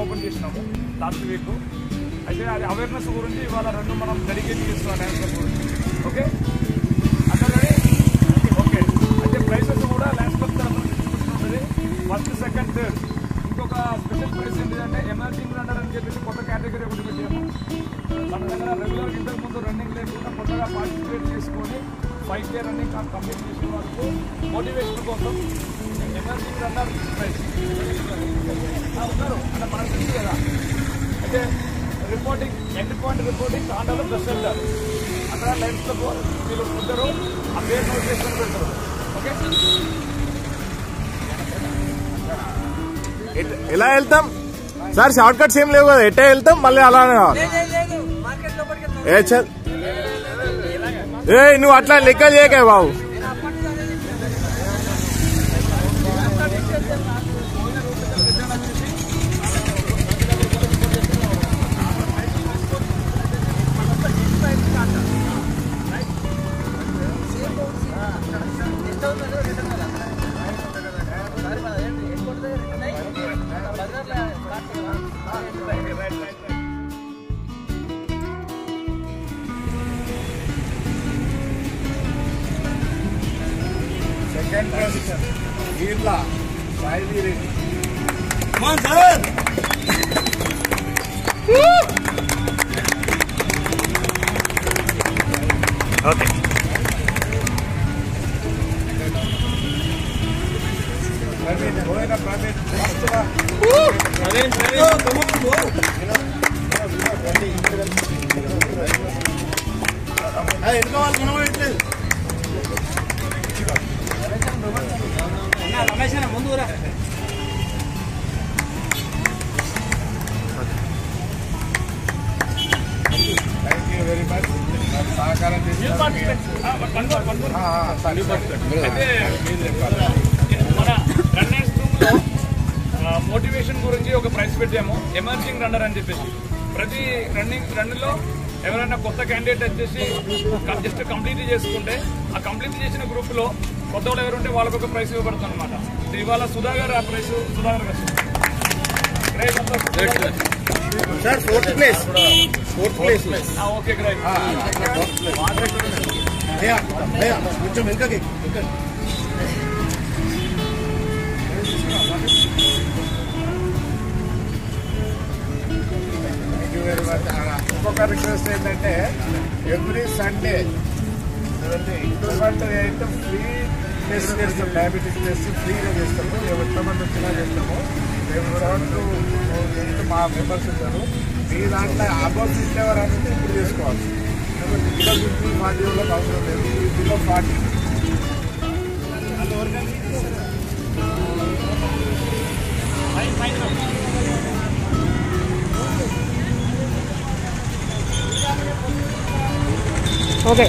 Open చేసినాము last week. అయితే అది అవేర్నెస్ గురించి ఇవాళ 2 మనం డెడికేట్ చేస్తున్నాం ల్యాండ్స్ క్లబ్ గురించి. ఓకే అందరూ ఓకే. అయితే ప్రైసెస్ కూడా ల్యాండ్స్ క్లబ్ తరఫున తీసుకుంటుంది. First, second, third. ఇంకొక స్పెషల్ ప్రైస్ ఏంటంటే ఎమర్జింగ్ రన్నర్ అని చెప్పేసి కొత్త కేటగిరీ ఒకటి పెట్టాము. మన దగ్గర రెగ్యులర్ ఇంతకుముందు రన్నింగ్ లేకుండా కొత్తగా పార్టిసిపేట్ చేసుకొని 5K రన్నింగ్ కంప్లీట్ చేసిన వరకు మోటివేషన్ కోసం ఎమర్జింగ్ రన్నర్ ప్రైజ్ ఉన్నారు అంటే మనకు తెలుసు కదా. అయితే రిపోర్టింగ్ ఎండ్ పాయింట్ రిపోర్టింగ్ ఆంధ్రలో బెస్ట్ వెళ్తారు. అక్కడ లైఫ్లో వీళ్ళు ఉంటారు, ఆ పేరు నోట్ చేసుకొని పెడతారు. ఓకే ఎలా వెళ్తాం సార్? షార్ట్ కట్స్ ఏం లేవు కదా, ఎట్టే వెళ్తాం మళ్ళీ అలానే కావాలి. ఏ నువ్వు అట్లా లెక్క చేయకే బాబు. Second position Veerla Sai Reddy. Okay Praveen పోయిన ప్రవీణ్ ముందు థ్యాంక్ యూ వెరీ మచ్. సహకారం మన రన్నర్స్ రూమ్లో మోటివేషన్ గురించి ఒక ప్రైజ్ పెట్టాము, ఎమర్జింగ్ రన్నర్ అని చెప్పేసి. ప్రతి రన్లో ఎవరైనా కొత్త క్యాండిడేట్ వచ్చేసి జస్ట్ కంప్లీట్ చేసుకుంటే ఆ కంప్లీట్ చేసిన గ్రూప్లో కొత్త వాళ్ళు ఎవరుంటే వాళ్ళకు ఒక ప్రైజ్ ఇవ్వబడుతుంది అనమాట. ఇవాళ సుధాగర్ ఆ ప్రైజ్ సుధాగర్ గారు. Sir fourth place. Okay great. కొంచెం వెనకకి. ఇంకొక రిక్వెస్ట్ ఏంటంటే ఎవ్రీ సండే ఇంటర్వెల్ అయితే ఫ్రీ టెస్ట్ చేస్తాం, డయాబెటీస్ టెస్ట్ ఫ్రీగా చేస్తాము. ఎంతమంది వచ్చినా చేస్తాము. మేము 7 to 8 మా మెంబర్స్ ఉంటారు. మీ దాంట్లో అబౌవ్ 50 ఎవరు అనేది ఇప్పుడు చేసుకోవాలి. బిలో 50, 40 వాళ్ళకి అవసరం లేదు. Below 40 okay.